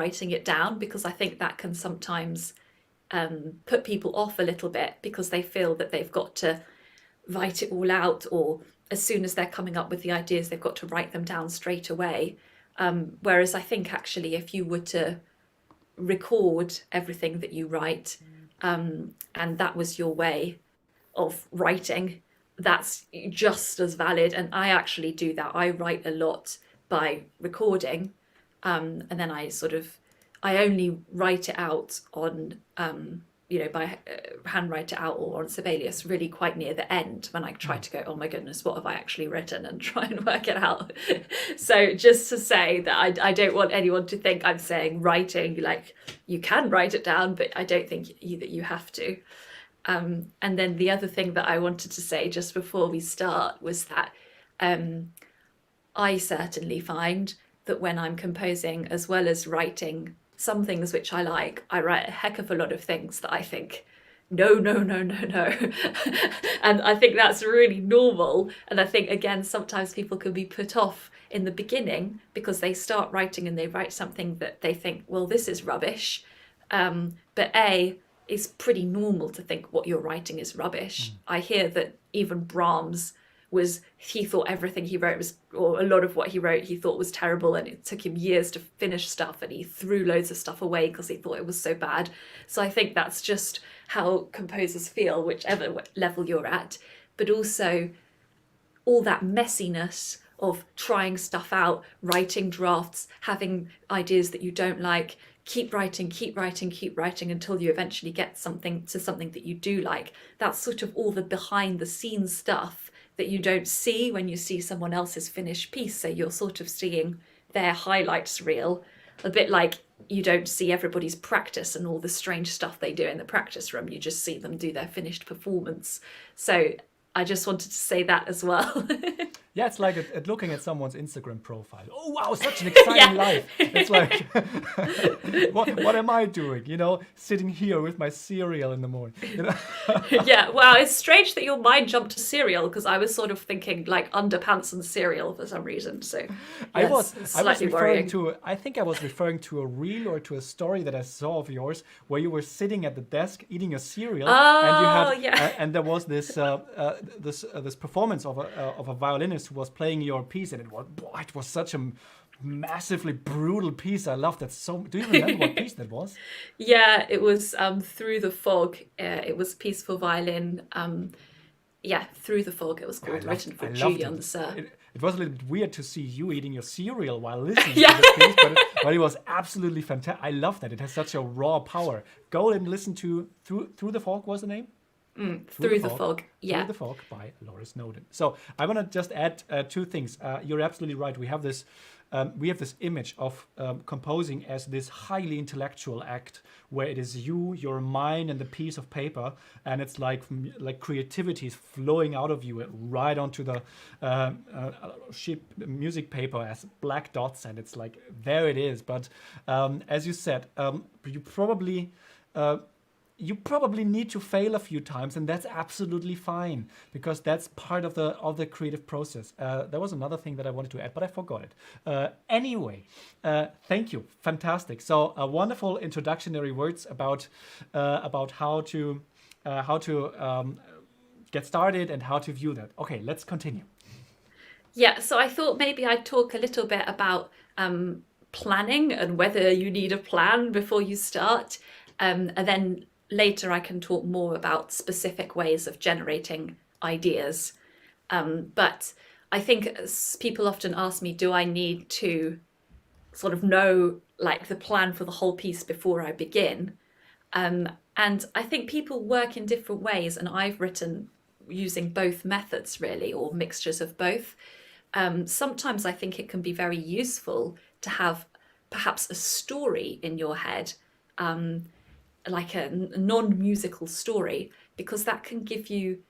writing it down, because I think that can sometimes put people off a little bit, because they feel that they've got to write it all out, or as soon as they're coming up with the ideas, they've got to write them down straight away. Whereas I think actually if you were to record everything that you write, and that was your way of writing, that's just as valid. And I actually do that. I write a lot by recording, and then I only write it out on by handwrite it out or on Sibelius really quite near the end, when I try to go, oh my goodness, what have I actually written, and try and work it out. So just to say that I don't want anyone to think I'm saying writing, like, you can write it down, but I don't think that you have to. And then the other thing that I wanted to say just before we start was that I certainly find that when I'm composing, as well as writing some things which I like, I write a heck of a lot of things that I think, no, no, no, no, no. And I think that's really normal. And I think, again, sometimes people can be put off in the beginning because they start writing and they write something that they think, well, this is rubbish. But it's pretty normal to think what you're writing is rubbish. I hear that even Brahms he thought everything he wrote was, or a lot of what he wrote, he thought was terrible, and it took him years to finish stuff, and he threw loads of stuff away because he thought it was so bad. So I think that's just how composers feel, whichever level you're at. But also all that messiness of trying stuff out, writing drafts, having ideas that you don't like, keep writing until you eventually get something that you do like. That's sort of all the behind the scenes stuff that you don't see when you see someone else's finished piece. So you're sort of seeing their highlights reel, a bit like you don't see everybody's practice and all the strange stuff they do in the practice room. You just see them do their finished performance. So I just wanted to say that as well. Yeah, it's like looking at someone's Instagram profile. Oh, wow, such an exciting life. It's like, what am I doing? Sitting here with my cereal in the morning. Yeah, wow, it's strange that your mind jumped to cereal, because I was sort of thinking like underpants and cereal for some reason. So I was referring to a reel or to a story that I saw of yours where you were sitting at the desk eating a cereal, and there was this this performance of a violinist who was playing your piece, and it was such a massively brutal piece. I loved that so. Do you remember what piece that was? Yeah, it was Through the Fog. It was a piece for violin. Through the Fog it was called, written for Julian. It was a little bit weird to see you eating your cereal while listening to the piece, but it was absolutely fantastic. I love that. It has such a raw power. Go and listen to Through the Fog was the name? Through the Fog, yeah. Through the Fog by Snowden. So I want to just add two things. You're absolutely right. We have this image of composing as this highly intellectual act where it is you, your mind, and the piece of paper, and it's like creativity is flowing out of you right onto the sheet music paper as black dots, and it's like there it is. But as you said, you probably need to fail a few times, and that's absolutely fine, because that's part of the creative process. There was another thing that I wanted to add, but I forgot it. Anyway, thank you, fantastic. So wonderful introductory words about how to get started and how to view that. Okay, let's continue. Yeah, so I thought maybe I'd talk a little bit about planning and whether you need a plan before you start, and then later I can talk more about specific ways of generating ideas. But I think people often ask me, do I need to sort of know like the plan for the whole piece before I begin? And I think people work in different ways, and I've written using both methods really, or mixtures of both. Sometimes I think it can be very useful to have perhaps a story in your head, like a non-musical story, because that can give you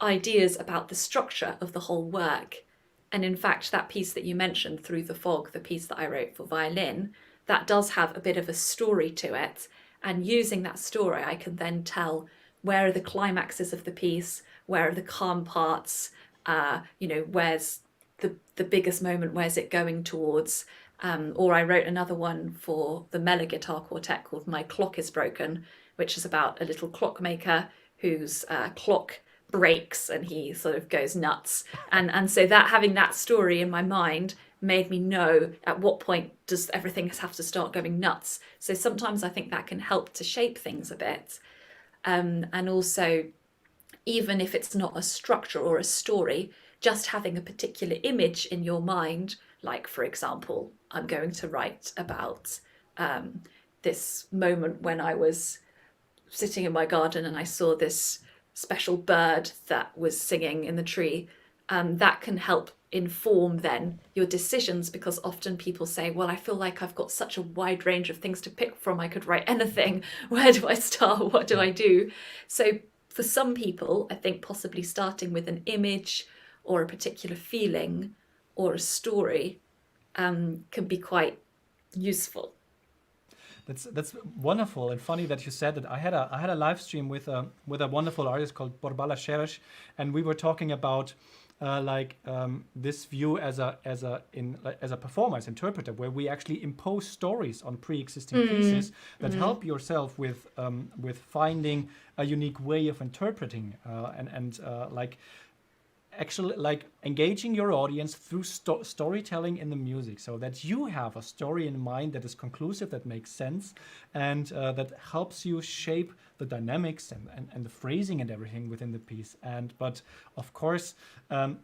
ideas about the structure of the whole work. And in fact, that piece that you mentioned, Through the Fog, the piece that I wrote for violin, that does have a bit of a story to it. And using that story, I can then tell where are the climaxes of the piece, where are the calm parts, where's the biggest moment, where's it going towards, Or I wrote another one for the Mellor Guitar Quartet called My Clock is Broken, which is about a little clockmaker whose clock breaks and he sort of goes nuts. And so that having that story in my mind made me know at what point does everything have to start going nuts. So sometimes I think that can help to shape things a bit. And also, even if it's not a structure or a story, just having a particular image in your mind, like, for example, I'm going to write about this moment when I was sitting in my garden and I saw this special bird that was singing in the tree. That can help inform then your decisions, because often people say, well, I feel like I've got such a wide range of things to pick from, I could write anything. Where do I start? What do I do? So for some people, I think possibly starting with an image or a particular feeling or a story can be quite useful. That's wonderful and funny that you said that. I had a live stream with a wonderful artist called Borbala Sheresh, and we were talking about this view as a performer, as interpreter, where we actually impose stories on pre-existing pieces that help yourself with finding a unique way of interpreting and actually like engaging your audience through storytelling in the music, so that you have a story in mind that is conclusive, that makes sense, and that helps you shape the dynamics and the phrasing and everything within the piece. But of course,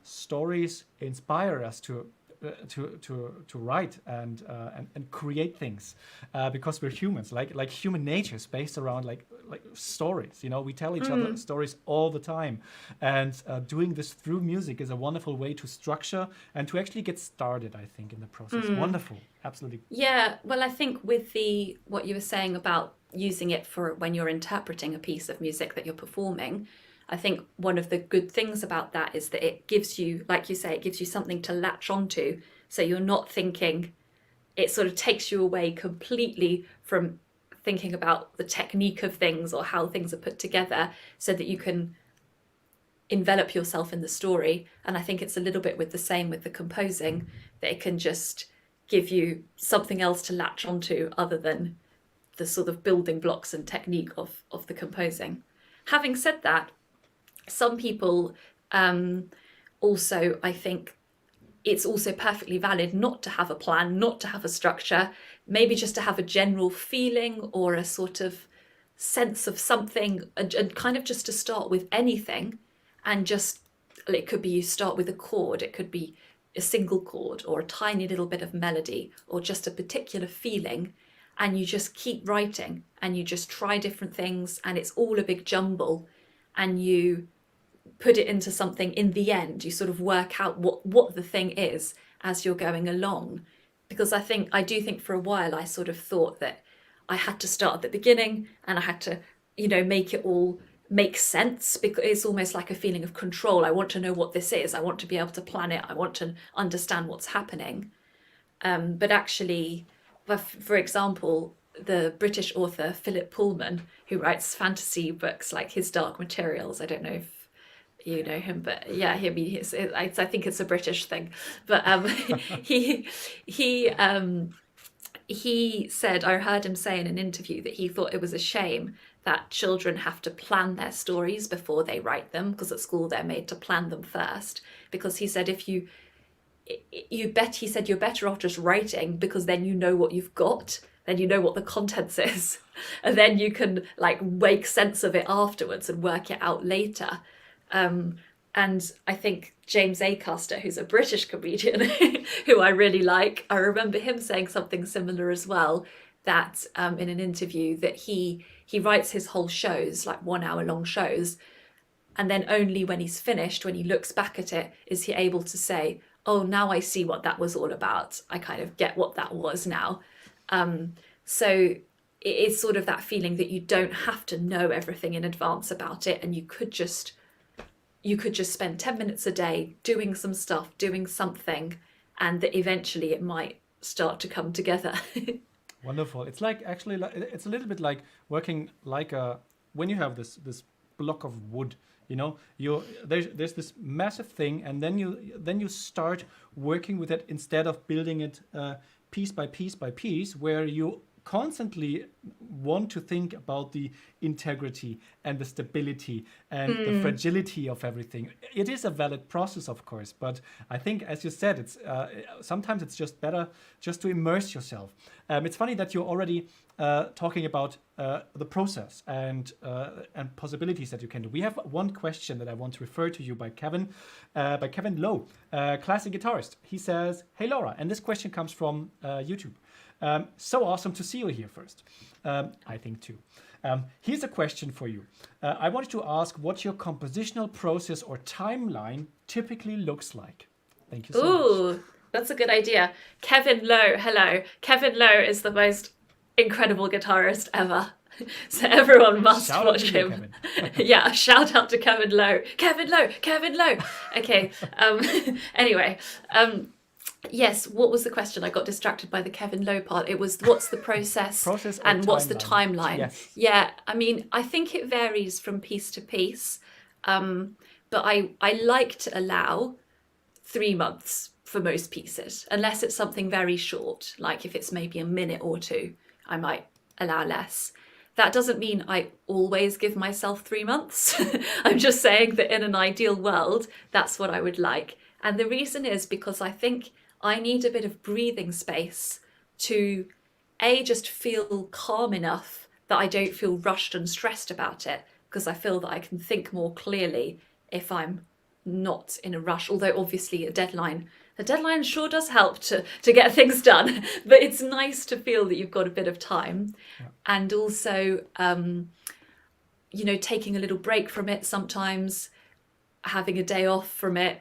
stories inspire us to write and create things, because we're humans. Like human nature is based around like stories. You know, we tell each other stories all the time, and doing this through music is a wonderful way to structure and to actually get started, I think, in the process. Wonderful, absolutely. Yeah, well, I think with what you were saying about using it for when you're interpreting a piece of music that you're performing, I think one of the good things about that is that it gives you, like you say, it gives you something to latch onto. So you're not thinking, it sort of takes you away completely from thinking about the technique of things or how things are put together, so that you can envelop yourself in the story. And I think it's a little bit with the same with the composing, that it can just give you something else to latch onto other than the sort of building blocks and technique of the composing. Having said that, some people also, I think it's also perfectly valid not to have a plan, not to have a structure, maybe just to have a general feeling or a sort of sense of something, and kind of just to start with anything. And just, it could be you start with a chord, it could be a single chord or a tiny little bit of melody or just a particular feeling, and you just keep writing and you just try different things, and it's all a big jumble, and you put it into something. In the end, you sort of work out what the thing is as you're going along. Because I do think for a while I sort of thought that I had to start at the beginning and I had to, make it all make sense, because it's almost like a feeling of control. I want to know what this is. I want to be able to plan it. I want to understand what's happening. But actually, for example, the British author Philip Pullman, who writes fantasy books like his Dark Materials, I don't know if you know him, but yeah, I think it's a British thing. But he said, I heard him say in an interview that he thought it was a shame that children have to plan their stories before they write them, because at school they're made to plan them first. Because he said you're better off just writing, because then you know what you've got, then you know what the contents is, and then you can make sense of it afterwards and work it out later. And I think James Acaster, who's a British comedian who I really like, I remember him saying something similar as well, that in an interview, that he writes his whole shows, like 1 hour long shows, and then only when he's finished, when he looks back at it, is he able to say, oh, now I see what that was all about. I kind of get what that was now. So it is sort of that feeling that you don't have to know everything in advance about it, and you could just spend 10 minutes a day doing some stuff, doing something, and that eventually it might start to come together. Wonderful. It's it's a little bit like working when you have this block of wood, there's this massive thing, and then you start working with it instead of building it piece by piece by piece, where you constantly want to think about the integrity and the stability and the fragility of everything. It is a valid process, of course, but I think, as you said, it's sometimes it's just better just to immerse yourself. It's funny that you're already talking about the process and possibilities that you can do. We have one question that I want to refer to you by Kevin Lowe, classic guitarist. He says, "Hey Laura," and this question comes from YouTube. So awesome to see you here first. I think too. Here's a question for you. I wanted to ask what your compositional process or timeline typically looks like. Thank you so much. Ooh, that's a good idea. Kevin Lowe, hello. Kevin Lowe is the most incredible guitarist ever. So everyone must Shout out watch to you, him. Kevin. Yeah, shout out to Kevin Lowe. Kevin Lowe, Kevin Lowe. Okay. Anyway, yes, what was the question? I got distracted by the Kevin Lowe part. It was what's the process, Process or and what's the timeline? timeline? Yes. Yeah, I mean, I think it varies from piece to piece. But I like to allow 3 months for most pieces, unless it's something very short, like if it's maybe a minute or two, I might allow less. That doesn't mean I always give myself 3 months. I'm just saying that in an ideal world, that's what I would like. And the reason is because I think I need a bit of breathing space to, just feel calm enough that I don't feel rushed and stressed about it, because I feel that I can think more clearly if I'm not in a rush, although obviously a deadline sure does help to get things done, but it's nice to feel that you've got a bit of time. Yeah. And also, taking a little break from it sometimes, having a day off from it,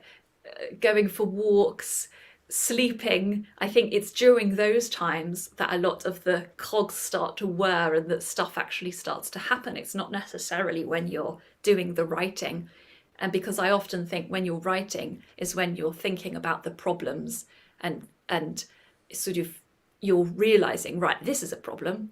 going for walks, sleeping. I think it's during those times that a lot of the cogs start to whir and that stuff actually starts to happen. It's not necessarily when you're doing the writing. And because I often think when you're writing is when you're thinking about the problems and sort of you're realizing, right, this is a problem.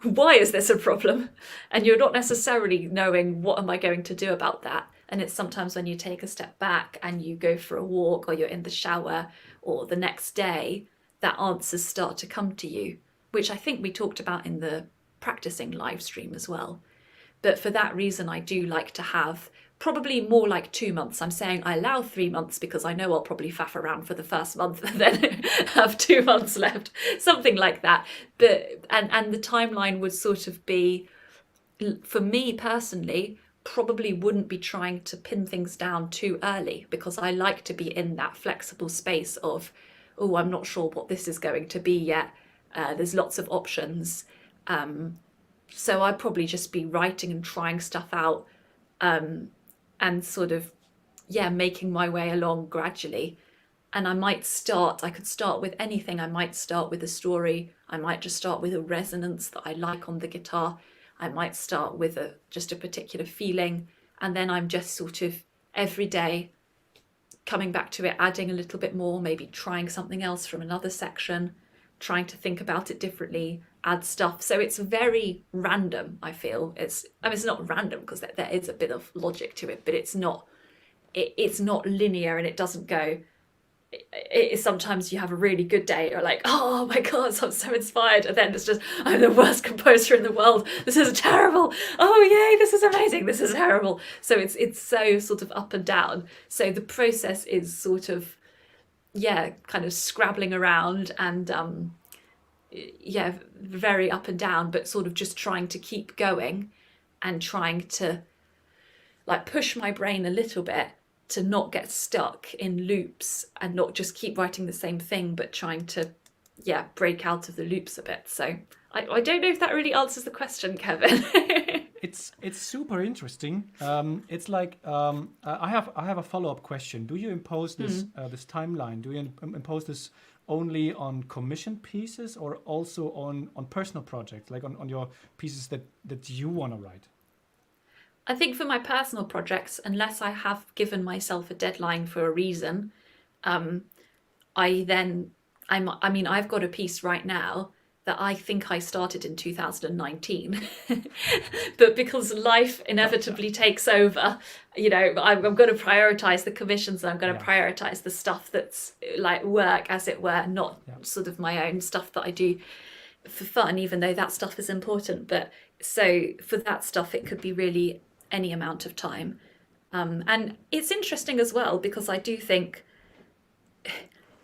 Why is this a problem? And you're not necessarily knowing what am I going to do about that. And it's sometimes when you take a step back and you go for a walk or you're in the shower or the next day, that answers start to come to you, which I think we talked about in the practicing live stream as well. But for that reason, I do like to have probably more like 2 months. I'm saying I allow 3 months because I know I'll probably faff around for the first month and then have 2 months left, something like that. But and the timeline would sort of be, for me personally, probably wouldn't be trying to pin things down too early, because I like to be in that flexible space of, oh, I'm not sure what this is going to be yet. There's lots of options. So I'd probably just be writing and trying stuff out, and sort of, making my way along gradually. And I could start with anything. I might start with a story. I might just start with a resonance that I like on the guitar. I might start with just a particular feeling. And then I'm just sort of every day coming back to it, adding a little bit more, maybe trying something else from another section, trying to think about it differently, add stuff. So it's very random, I feel. It's not random because there is a bit of logic to it, but it's not linear, and it doesn't go. Sometimes you have a really good day, you're like, oh my god, I'm so inspired, and then it's just, I'm the worst composer in the world, this is terrible, oh yay, this is amazing, this is terrible. So it's so sort of up and down. So the process is sort of, kind of scrabbling around and very up and down, but sort of just trying to keep going and trying to like push my brain a little bit to not get stuck in loops and not just keep writing the same thing, but trying to break out of the loops a bit. So I don't know if that really answers the question, Kevin. It's super interesting. It's like I have a follow-up question. Do you impose this this timeline? Do you impose this only on commissioned pieces or also on personal projects, like on your pieces that you want to write? I think for my personal projects, unless I have given myself a deadline for a reason, I've got a piece right now that I think I started in 2019, but because life inevitably takes over, you know, I'm going to prioritize the commissions, and I'm going to prioritize the stuff that's like work, as it were, not sort of my own stuff that I do for fun, even though that stuff is important. But so for that stuff, it could be really any amount of time. And it's interesting as well, because I do think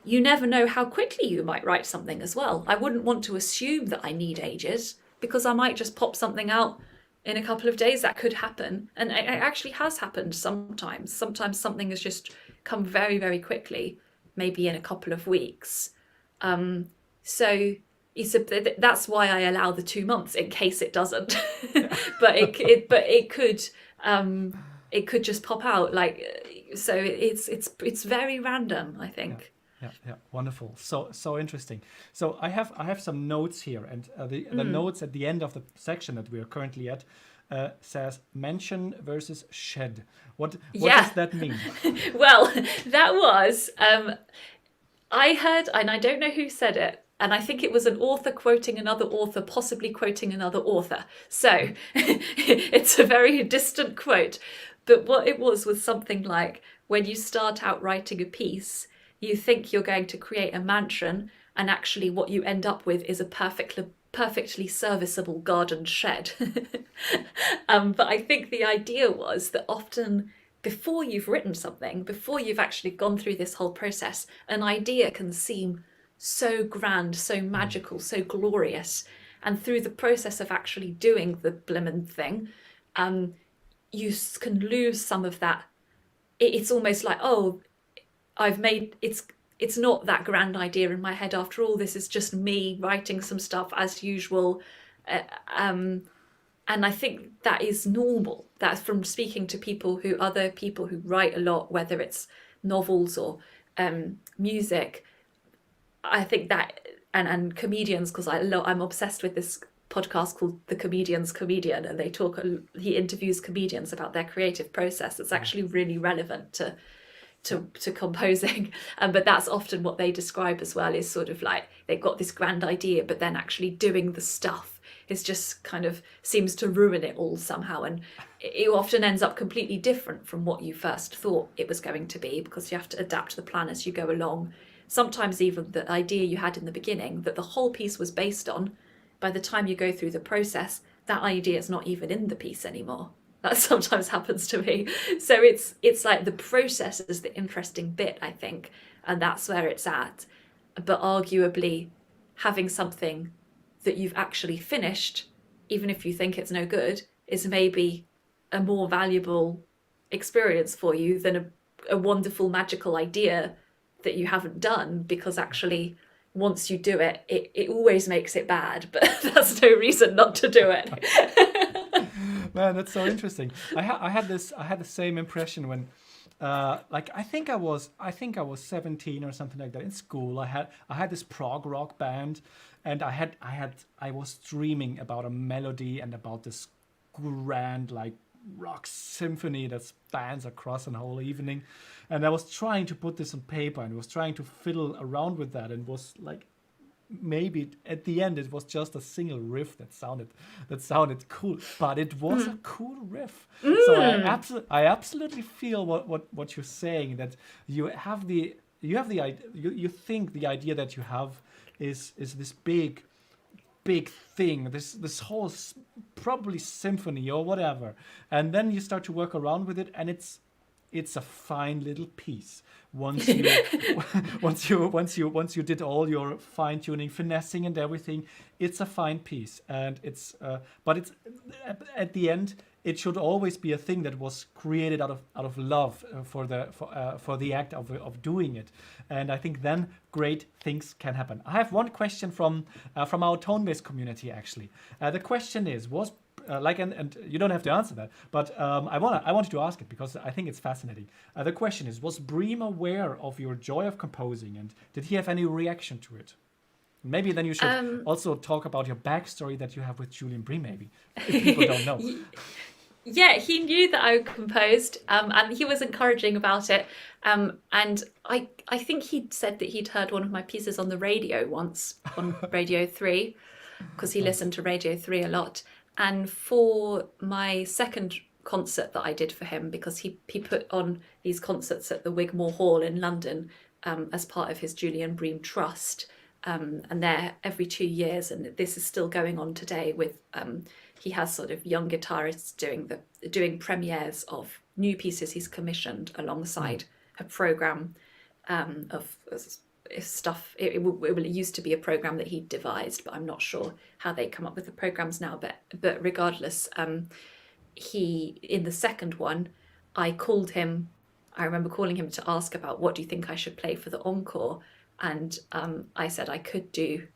you never know how quickly you might write something as well. I wouldn't want to assume that I need ages, because I might just pop something out in a couple of days. That could happen. And it actually has happened sometimes. Sometimes something has just come very, very quickly, maybe in a couple of weeks. So that's why I allow the 2 months in case it doesn't. but it could just pop out, like, so it's very random, I think. Yeah, wonderful. So interesting. So I have some notes here, and the notes at the end of the section that we are currently at says mention versus shed. What does that mean? Well, that was I heard, and I don't know who said it, and I think it was an author quoting another author, possibly quoting another author. So it's a very distant quote, but what it was something like, when you start out writing a piece, you think you're going to create a mansion, and actually what you end up with is a perfectly serviceable garden shed. But I think the idea was that often before you've written something, before you've actually gone through this whole process, an idea can seem so grand, so magical, so glorious. And through the process of actually doing the blimmin' thing, you can lose some of that. It's almost like, oh, it's not that grand idea in my head after all. This is just me writing some stuff as usual. And I think that is normal. That's from speaking to other people who write a lot, whether it's novels or music. I think that, and comedians, because I'm obsessed with this podcast called The Comedian's Comedian, and he interviews comedians about their creative process. It's actually really relevant to composing, but that's often what they describe as well, is sort of like they've got this grand idea, but then actually doing the stuff is just kind of seems to ruin it all somehow, and it often ends up completely different from what you first thought it was going to be, because you have to adapt the plan as you go along. Sometimes even the idea you had in the beginning that the whole piece was based on, by the time you go through the process, that idea is not even in the piece anymore. That sometimes happens to me. So it's like the process is the interesting bit, I think, and that's where it's at. But arguably, having something that you've actually finished, even if you think it's no good, is maybe a more valuable experience for you than a wonderful magical idea that you haven't done, because actually once you do it, it always makes it bad, but that's no reason not to do it. Man, that's so interesting. I had the same impression when, I think I was 17 or something like that in school. I had this prog rock band, and I was dreaming about a melody and about this grand like rock symphony that spans across an whole evening, and I was trying to put this on paper and was trying to fiddle around with that, and was like, maybe at the end it was just a single riff that sounded cool, but it was a cool riff. So I absolutely feel what you're saying, that you think the idea that you have is this big thing, this whole probably symphony or whatever, and then you start to work around with it, and it's a fine little piece. Once you did all your fine tuning, finessing, and everything, it's a fine piece, and but it's at the end, it should always be a thing that was created out of love for the act of doing it, and I think then great things can happen. I have one question from our tonebase community actually. The question is, and you don't have to answer that, but I wanted to ask it because I think it's fascinating. The question is, was Bream aware of your joy of composing, and did he have any reaction to it? Maybe then you should also talk about your backstory that you have with Julian Bream, maybe, if people don't know. Yeah, he knew that I composed, and he was encouraging about it. And I think he'd said that he'd heard one of my pieces on the radio once, on Radio 3, because he Nice. listened to Radio 3 a lot. And for my second concert that I did for him, because he put on these concerts at the Wigmore Hall in London, as part of his Julian Bream Trust. And they're every 2 years, and this is still going on today with he has sort of young guitarists doing premieres of new pieces he's commissioned alongside a program of stuff. It used to be a program that he devised, but I'm not sure how they come up with the programs now. But regardless, he, in the second one, I remember calling him to ask about what do you think I should play for the encore, and I said I could do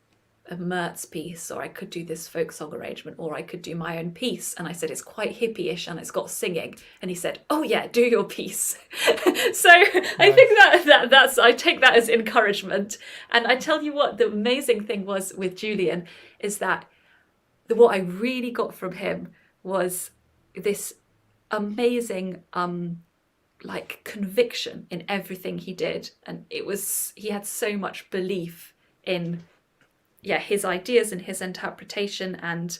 a Mertz piece, or I could do this folk song arrangement, or I could do my own piece. And I said, it's quite hippie-ish and it's got singing. And he said, oh yeah, do your piece. So I think that's, I take that as encouragement. And I tell you what, the amazing thing was with Julian is that what I really got from him was this amazing like conviction in everything he did. And he had so much belief in his ideas and his interpretation, and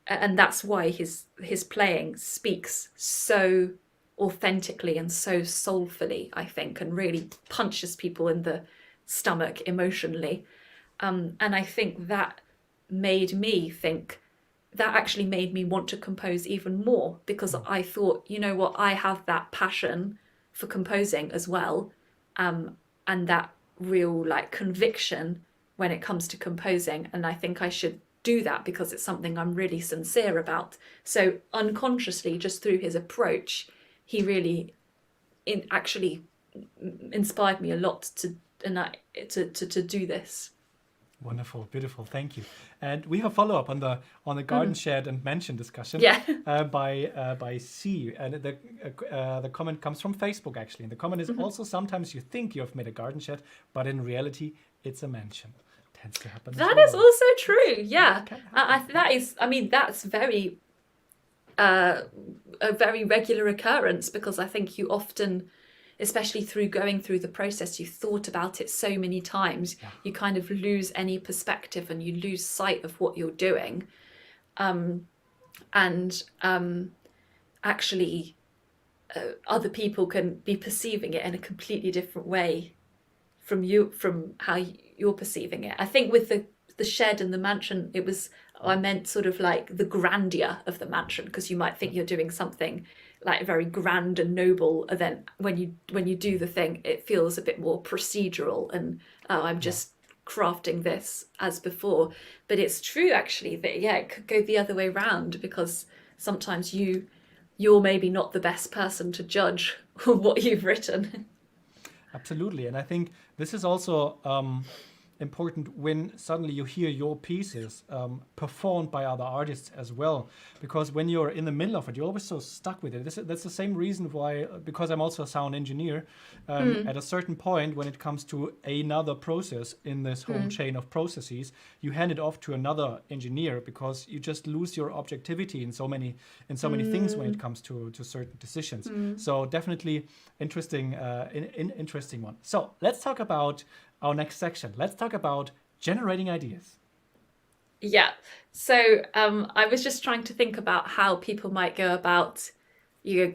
that's why his playing speaks so authentically and so soulfully, I think, and really punches people in the stomach emotionally. And I think that actually made me want to compose even more, because I thought, you know what, I have that passion for composing as well, and that real like conviction when it comes to composing, and I think I should do that because it's something I'm really sincere about. So unconsciously, just through his approach, he really actually inspired me a lot to do this. Wonderful, beautiful, thank you. And we have a follow-up on the garden shed and mansion discussion by C. And the comment comes from Facebook, actually. And the comment is also, sometimes you think you have made a garden shed, but in reality, it's a mansion. Tends to happen. That is also true. Yeah, that's very a very regular occurrence, because I think you often, especially through going through the process, you thought about it so many times, you kind of lose any perspective and you lose sight of what you're doing. Actually, other people can be perceiving it in a completely different way from how you're perceiving it. I think with the shed and the mansion, I meant sort of like the grandeur of the mansion, because you might think you're doing something like very grand and noble, and then when you do the thing, it feels a bit more procedural, and I'm just crafting this as before. But it's true actually that it could go the other way round, because sometimes you're maybe not the best person to judge what you've written. Absolutely, and I think this is also important when suddenly you hear your pieces performed by other artists as well, because when you're in the middle of it, you're always so stuck with it. That's the same reason why, because I'm also a sound engineer, at a certain point when it comes to another process in this whole chain of processes, you hand it off to another engineer, because you just lose your objectivity in so many things when it comes to certain decisions. So definitely interesting one. So let's talk about our next section. Let's talk about generating ideas. Yeah. So I was just trying to think about how people might go about,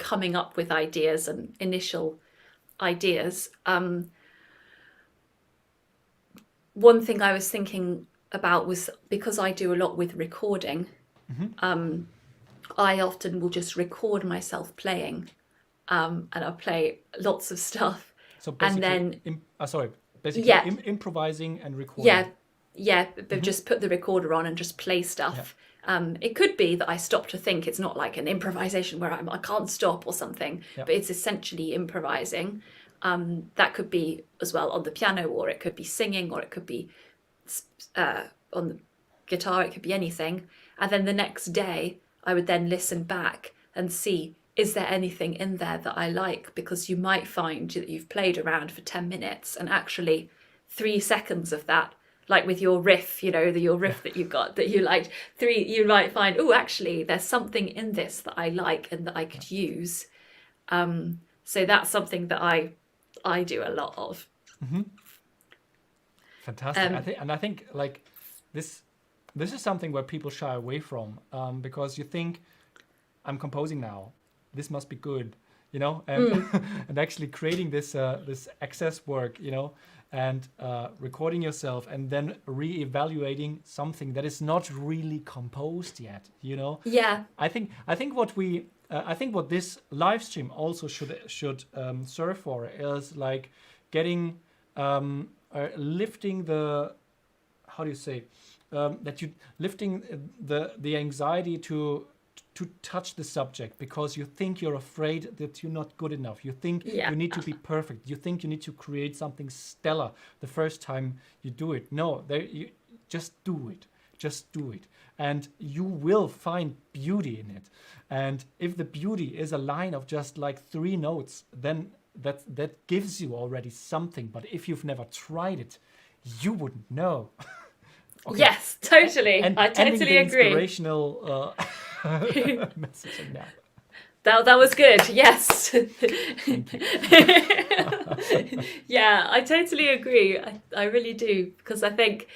coming up with ideas and initial ideas. One thing I was thinking about was, because I do a lot with recording, I often will just record myself playing, and I'll play lots of stuff. So basically, and then basically improvising and recording. But just put the recorder on and just play stuff. It could be that I stop to think. It's not like an improvisation where I can't stop or something, but it's essentially improvising. That could be as well on the piano, or it could be singing, or it could be on the guitar, it could be anything. And then the next day I would then listen back and see, is there anything in there that I like? Because you might find that you've played around for 10 minutes and actually 3 seconds of that like with your riff, your riff that you got that you liked, you might find, oh, actually, there's something in this that I like and that I could use. So that's something that I do a lot of. Fantastic. I think like this is something where people shy away from, because you think, I'm composing now, this must be good, and and actually creating this excess work, and recording yourself and then re-evaluating something that is not really composed yet, Yeah. I think what this live stream also should serve for is like getting lifting the, how do you say, that you lifting the anxiety to touch the subject, because you think you're afraid that you're not good enough. You think you need to be perfect. You think you need to create something stellar the first time you do it. No, you just do it. Just do it. And you will find beauty in it. And if the beauty is a line of just like 3 notes, then that gives you already something. But if you've never tried it, you wouldn't know. Okay. Yes, totally. I totally agree. Inspirational messaging now. That was good. Yes. Yeah, I totally agree. I really do, because I think,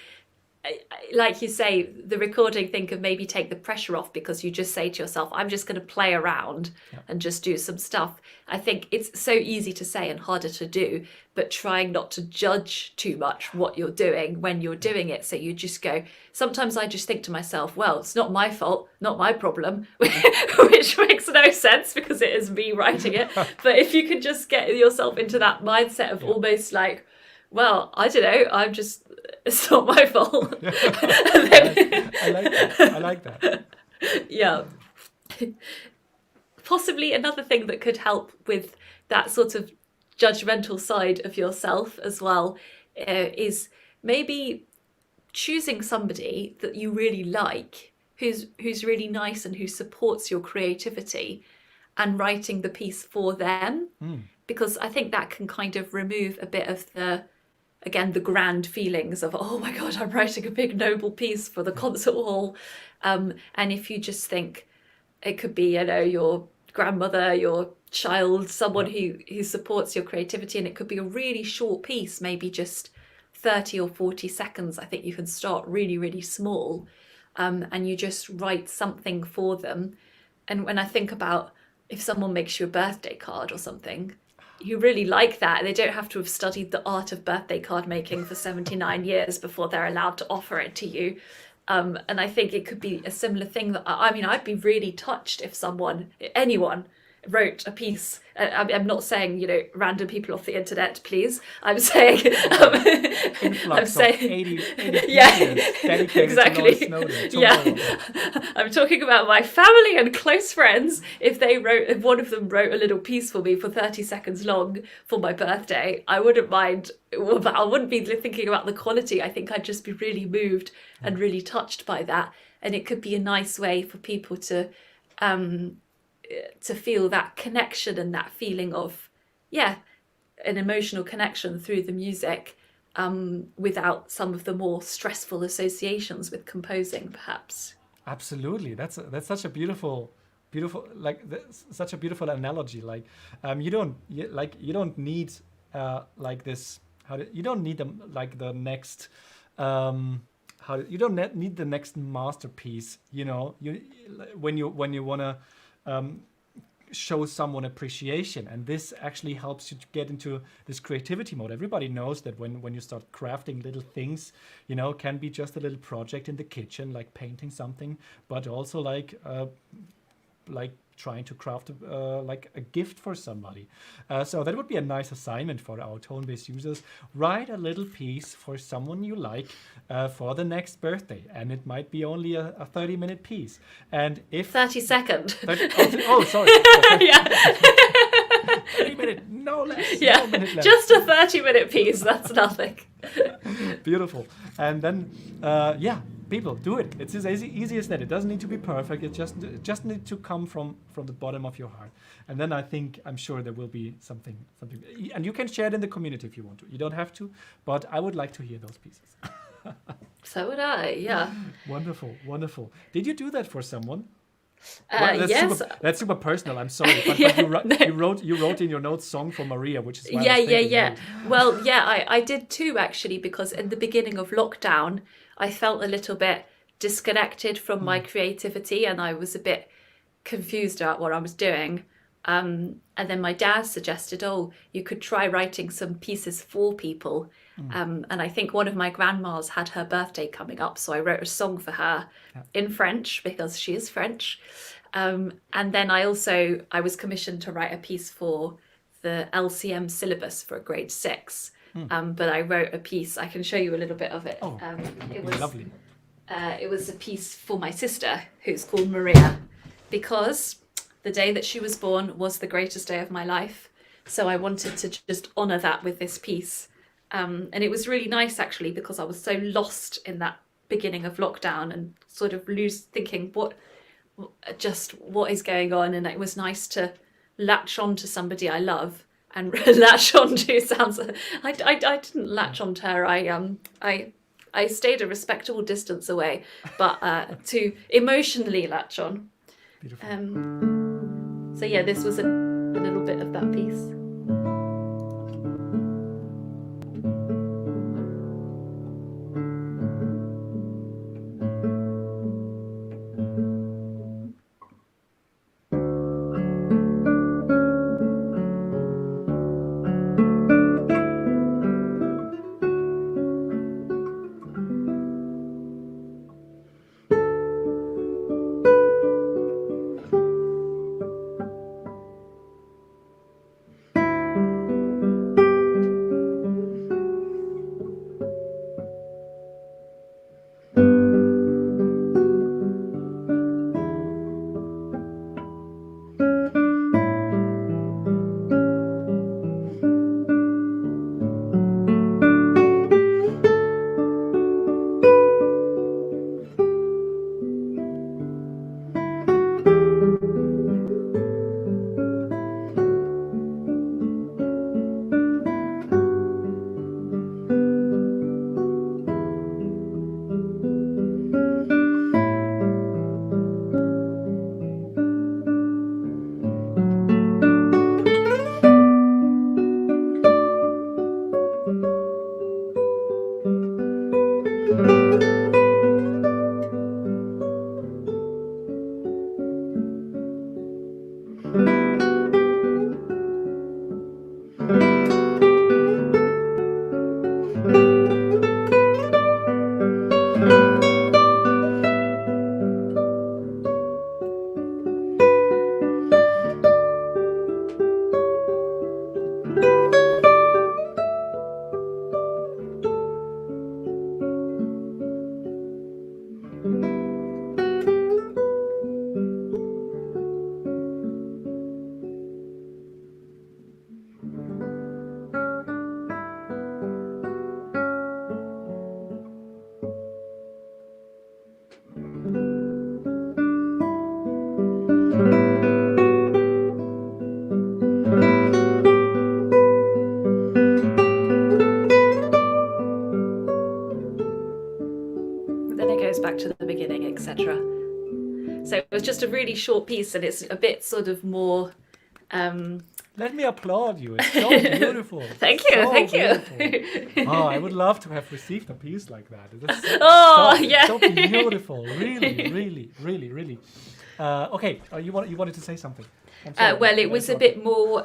like you say, the recording thing can maybe take the pressure off, because you just say to yourself, I'm just going to play around and just do some stuff. I think it's so easy to say and harder to do, but trying not to judge too much what you're doing when you're doing it. So you just go, sometimes I just think to myself, well, it's not my fault, not my problem, which makes no sense because it is me writing it. But if you could just get yourself into that mindset of almost like, well, I don't know, it's not my fault. I like that. Yeah. Possibly another thing that could help with that sort of judgmental side of yourself as well is maybe choosing somebody that you really like, who's really nice and who supports your creativity, and writing the piece for them. Because I think that can kind of remove a bit of the grand feelings of, oh my God, I'm writing a big noble piece for the concert hall. And if you just think it could be, your grandmother, your child, someone who supports your creativity, and it could be a really short piece, maybe just 30 or 40 seconds. I think you can start really, really small, and you just write something for them. And when I think about if someone makes you a birthday card or something, you really like that. They don't have to have studied the art of birthday card making for 79 years before they're allowed to offer it to you. And I think it could be a similar thing. That I'd be really touched if anyone wrote a piece. I'm not saying, random people off the internet, please. I'm saying, I'm saying, 80 yeah, exactly. To Snowden, yeah, I'm talking about my family and close friends. If one of them wrote a little piece for me for 30 seconds long for my birthday, I wouldn't mind. I wouldn't be thinking about the quality. I think I'd just be really moved and really touched by that. And it could be a nice way for people to feel that connection and that feeling of, an emotional connection through the music, without some of the more stressful associations with composing, perhaps. Absolutely, that's such a beautiful, such a beautiful analogy. Like, you don't need like this. You don't need the next. You don't need the next masterpiece. When you wanna show someone appreciation, and this actually helps you to get into this creativity mode. Everybody knows that when you start crafting little things, can be just a little project in the kitchen, like painting something, but also like trying to craft like a gift for somebody. So that would be a nice assignment for our tone-based users. Write a little piece for someone you like for the next birthday, and it might be only a 30-minute piece. And if 30-second. Sorry. Yeah. 30 minutes, no less. Yeah, no minute less. Just a 30-minute piece. That's nothing. Beautiful. And then, people, do it. It's as easy as that. It doesn't need to be perfect. It just need to come from the bottom of your heart. And then I'm sure there will be something. And you can share it in the community if you want to. You don't have to, but I would like to hear those pieces. So would I, yeah. Wonderful, wonderful. Did you do that for someone? Yes. That's super personal. I'm sorry, but, Yeah, but no. you wrote in your notes "Song for Maria," which is why I Yeah, was yeah, thinking, yeah. Well, yeah, I did too, actually, because in the beginning of lockdown, I felt a little bit disconnected from my creativity and I was a bit confused about what I was doing. And then my dad suggested, oh, you could try writing some pieces for people. And I think one of my grandmas had her birthday coming up, so I wrote a song for her in French because she is French. And then I was commissioned to write a piece for the LCM syllabus for grade 6. But I wrote a piece. I can show you a little bit of it. Oh, It was lovely. it was a piece for my sister, who's called Maria, because the day that she was born was the greatest day of my life. So I wanted to just honour that with this piece. And it was really nice, actually, because I was so lost in that beginning of lockdown and sort of thinking what is going on. And it was nice to latch on to somebody I love and latch on to sounds. I didn't latch on to her. I stayed a respectable distance away, but to emotionally latch on. Beautiful. So yeah, this was a little bit of that piece. Back to the beginning, etc. So it was just a really short piece, and it's a bit sort of more. Let me applaud you. It's so beautiful. Thank you, so thank beautiful. Oh, I would love to have received a piece like that. So beautiful. Really, really, really, really. Okay, you wanted to say something. Well, it was a bit more,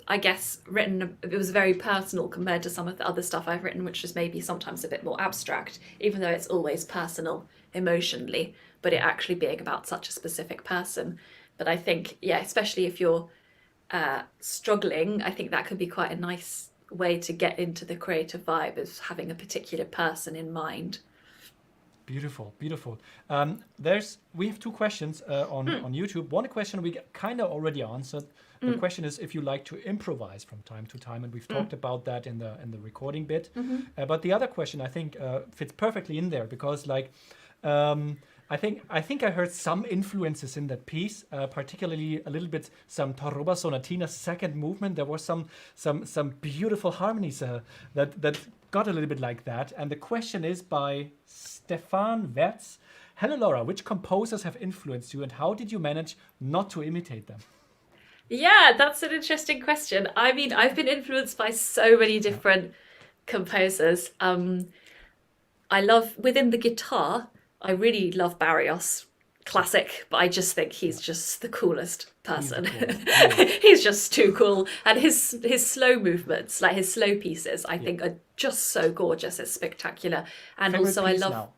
I guess written. It was very personal compared to some of the other stuff I've written, which is maybe sometimes a bit more abstract, even though it's always personal emotionally, but it actually being about such a specific person. But I think, yeah, especially if you're struggling, I think that could be quite a nice way to get into the creative vibe, is having a particular person in mind. Beautiful, beautiful. We have two questions on YouTube. One question we kind of already answered. The question is if you like to improvise from time to time, and we've talked about that in the recording bit. But the other question I think fits perfectly in there because I think I heard some influences in that piece, particularly a little bit some Torroba Sonatina's second movement. There was some beautiful harmonies that got a little bit like that. And the question is by Stefan Wertz. Hello, Laura. Which composers have influenced you, and how did you manage not to imitate them? Yeah, that's an interesting question. I mean, I've been influenced by so many different composers. I love, within the guitar, I really love Barrios, classic, but I just think he's just the coolest person. He's just too cool. And his slow movements, like his slow pieces, I think are just so gorgeous. It's spectacular. And Favorite also I piece love, now?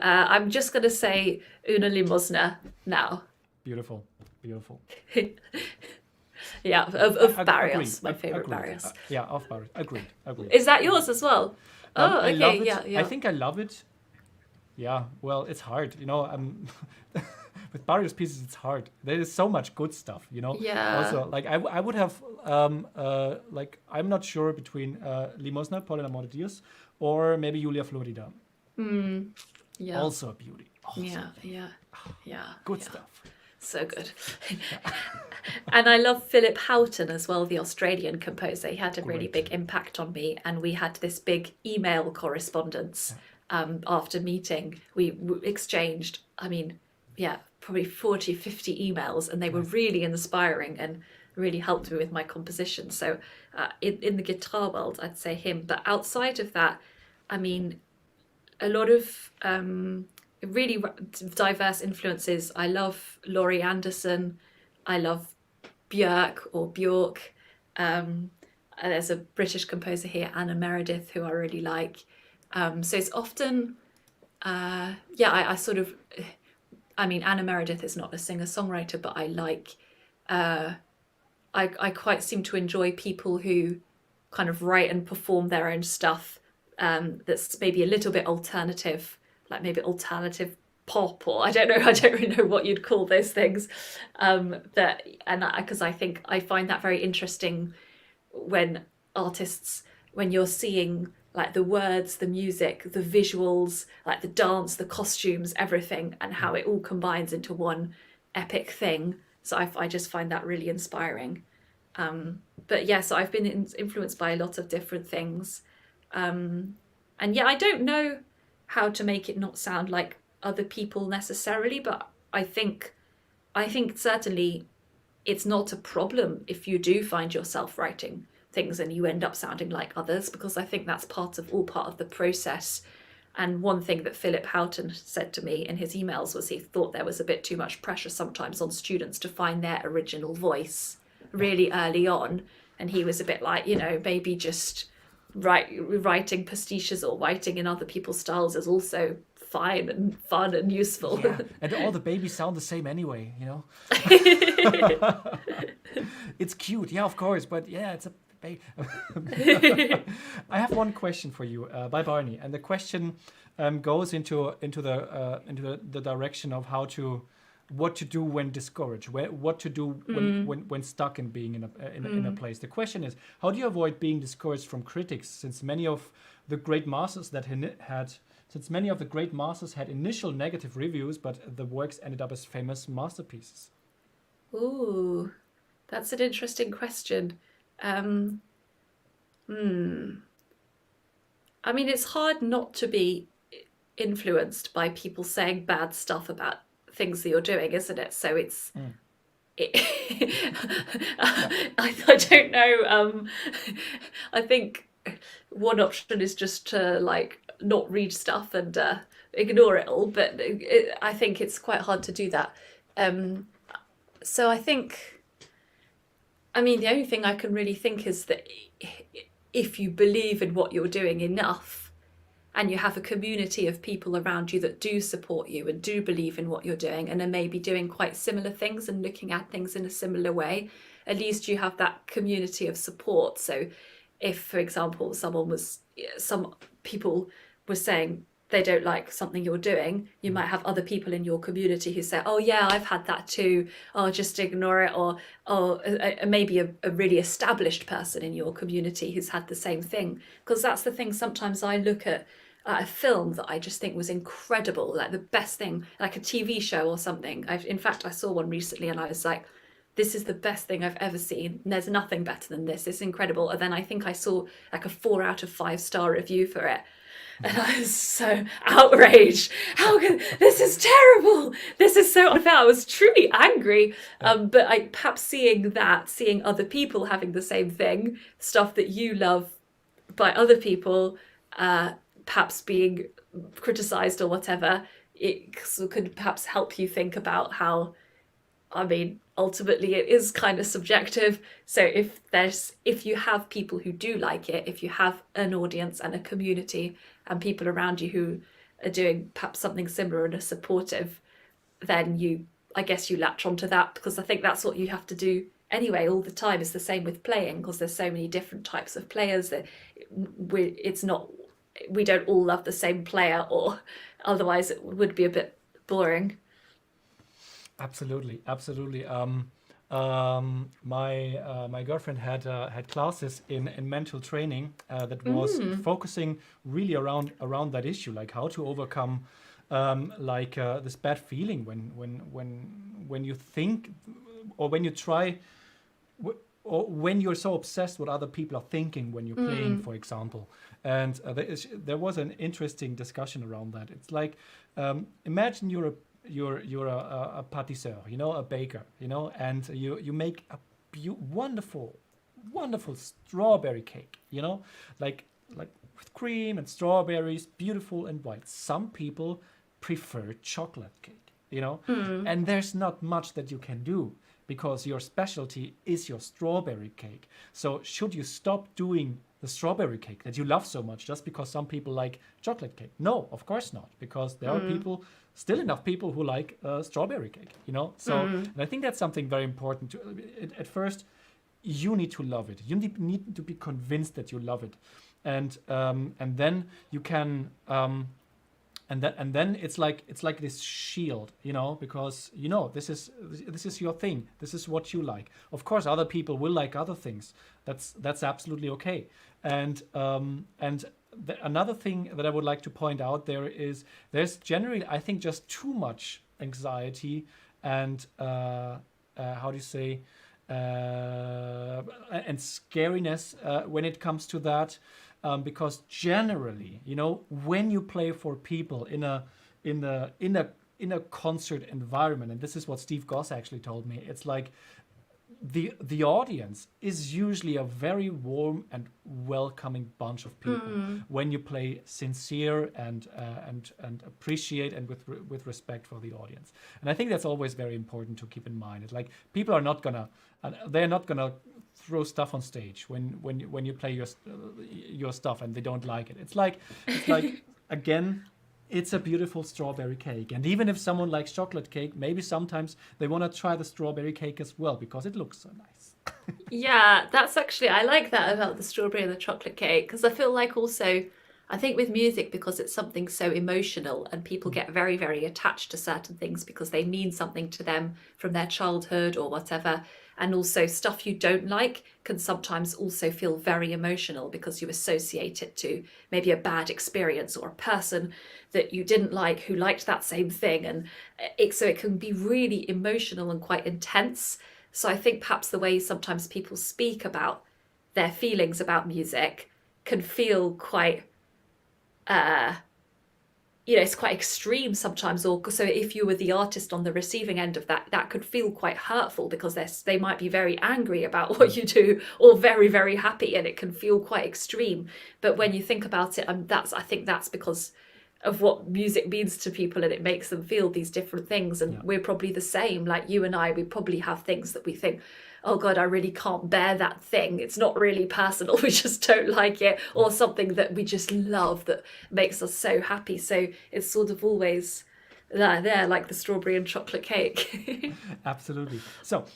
I'm just going to say Una Limosna now. Beautiful. Yeah, of Barrios, Agreed. my favorite Agreed. Barrios. Yeah, of Barrios. Agreed. Is that yours as well? Oh, I okay, love it. yeah. I think I love it. Yeah, well, it's hard, with Barrios pieces, it's hard. There is so much good stuff, Yeah. Also, like I would have, like I'm not sure between Limosna, Paul and Amor de Dios, or maybe Julia Florida. Yeah. Also a beauty. Yeah. Good stuff. So good. And I love Philip Houghton as well, the Australian composer. He had a really big impact on me, and we had this big email correspondence after meeting. We exchanged, probably 40, 50 emails, and they were really inspiring and really helped me with my composition. So in the guitar world, I'd say him. But outside of that, I mean, a lot of really diverse influences. I love Laurie Anderson. I love Björk. There's a British composer here, Anna Meredith, who I really like. So it's often, I sort of, Anna Meredith is not a singer-songwriter, but I like, I quite seem to enjoy people who kind of write and perform their own stuff that's maybe a little bit alternative, like maybe alternative pop, or I don't really know what you'd call those things. Because I find that very interesting when you're seeing like the words, the music, the visuals, like the dance, the costumes, everything, and how it all combines into one epic thing. So I just find that really inspiring. So I've been influenced by a lot of different things. I don't know how to make it not sound like other people necessarily, but I think certainly it's not a problem if you do find yourself writing things and you end up sounding like others, because I think that's part of the process. And one thing that Philip Houghton said to me in his emails was he thought there was a bit too much pressure sometimes on students to find their original voice really early on, and he was a bit like, maybe just writing pastiches or writing in other people's styles is also fine and fun and useful. Yeah. And all the babies sound the same anyway, It's cute, yeah, of course, but yeah, it's a baby. I have one question for you by Barney, and the question goes into the direction of what to do when discouraged, what to do when stuck in being in a place. The question is, how do you avoid being discouraged from critics, since many of the great masters had initial negative reviews, but the works ended up as famous masterpieces? Ooh, that's an interesting question. It's hard not to be influenced by people saying bad stuff about things that you're doing, isn't it? So it's I don't know. I think one option is just to not read stuff and ignore it all, but I think it's quite hard to do that. So I think, the only thing I can really think is that if you believe in what you're doing enough, and you have a community of people around you that do support you and do believe in what you're doing and are maybe doing quite similar things and looking at things in a similar way, at least you have that community of support. So if, for example, some people were saying they don't like something you're doing, you might have other people in your community who say, oh yeah, I've had that too, or just ignore it, or maybe a really established person in your community who's had the same thing. Because that's the thing, sometimes I look at a film that I just think was incredible, like the best thing, like a TV show or something. In fact, I saw one recently and I was like, this is the best thing I've ever seen. And there's nothing better than this. It's incredible. And then I think I saw like a 4 out of 5 star review for it. And I was so outraged. How can this is terrible? This is so unfair. I was truly angry. But perhaps seeing other people having the same thing, stuff that you love by other people, perhaps being criticized or whatever, it could perhaps help you think about how, I mean, ultimately it is kind of subjective. So if you have people who do like it, if you have an audience and a community and people around you who are doing perhaps something similar and are supportive, then I guess you latch onto that, because I think that's what you have to do anyway all the time. It's the same with playing, because there's so many different types of players that we don't all love the same player, or otherwise it would be a bit boring. Absolutely. My girlfriend had classes in mental training that was focusing really around that issue, like how to overcome this bad feeling when you think, or when you try, or when you're so obsessed with other people are thinking when you're playing, for example. And there was an interesting discussion around that. It's like, imagine you're a pâtisseur, a baker, and you make a wonderful strawberry cake, like with cream and strawberries, beautiful and white. Some people prefer chocolate cake, and there's not much that you can do, because your specialty is your strawberry cake. So should you stop doing the strawberry cake that you love so much just because some people like chocolate cake? No, of course not, because there are still enough people who like strawberry cake, So, and I think that's something very important. At first, you need to love it. You need to be convinced that you love it, and then you can. And then it's like this shield, because this is your thing. This is what you like. Of course, other people will like other things. That's absolutely okay. And another thing that I would like to point out there's generally, I think, just too much anxiety and how do you say, and scariness when it comes to that. Because generally, when you play for people in a concert environment, and this is what Steve Goss actually told me, it's like the audience is usually a very warm and welcoming bunch of people when you play sincere and appreciate and with respect for the audience. And I think that's always very important to keep in mind. It's like people are not gonna throw stuff on stage when you play your stuff and they don't like it. It's like again, it's a beautiful strawberry cake, and even if someone likes chocolate cake, maybe sometimes they want to try the strawberry cake as well because it looks so nice. Yeah, I like that about the strawberry and the chocolate cake, because I feel like also, I think with music, because it's something so emotional and people get very, very attached to certain things because they mean something to them from their childhood or whatever. And also stuff you don't like can sometimes also feel very emotional because you associate it to maybe a bad experience or a person that you didn't like who liked that same thing. And so it can be really emotional and quite intense. So I think perhaps the way sometimes people speak about their feelings about music can feel quite it's quite extreme sometimes, or so if you were the artist on the receiving end of that could feel quite hurtful because they might be very angry about what you do or very, very happy, and it can feel quite extreme. But when you think about it, I think that's because of what music means to people, and it makes them feel these different things. And we're probably the same, like you and I, we probably have things that we think, oh God, I really can't bear that thing. It's not really personal, we just don't like it, or something that we just love that makes us so happy. So it's sort of always there, like the strawberry and chocolate cake. Absolutely. So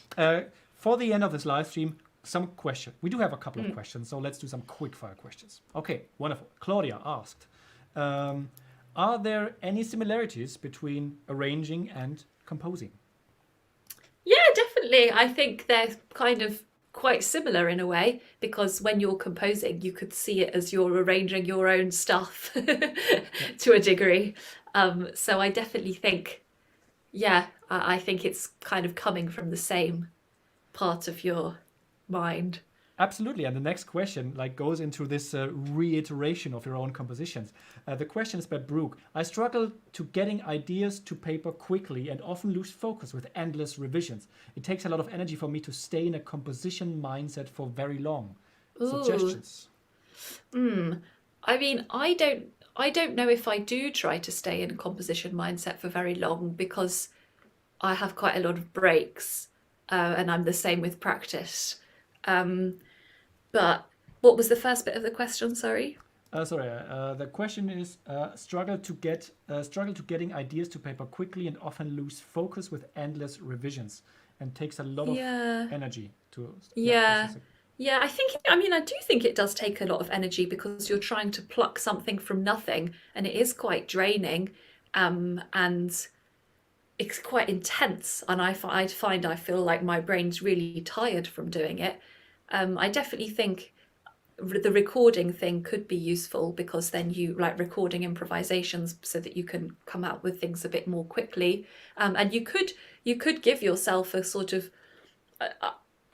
for the end of this live stream, some question. We do have a couple of questions, so let's do some quick fire questions. Okay, wonderful. Claudia asked, are there any similarities between arranging and composing? Yeah, definitely. I think they're kind of quite similar in a way, because when you're composing, you could see it as you're arranging your own stuff to a degree. So I definitely think, yeah, I think it's kind of coming from the same part of your mind. Absolutely. And the next question like goes into this reiteration of your own compositions. The question is by Brooke. I struggle to getting ideas to paper quickly and often lose focus with endless revisions. It takes a lot of energy for me to stay in a composition mindset for very long. Ooh. Suggestions? I mean, I don't know if I do try to stay in a composition mindset for very long, because I have quite a lot of breaks, and I'm the same with practice. But what was the first bit of the question? Sorry. The question is struggle to getting ideas to paper quickly and often lose focus with endless revisions, and takes a lot of energy to. Yeah. Process it. Yeah, I do think it does take a lot of energy, because you're trying to pluck something from nothing, and it is quite draining, and it's quite intense. And I find I feel like my brain's really tired from doing it. I definitely think the recording thing could be useful, because then you like recording improvisations so that you can come out with things a bit more quickly. And you could give yourself a sort of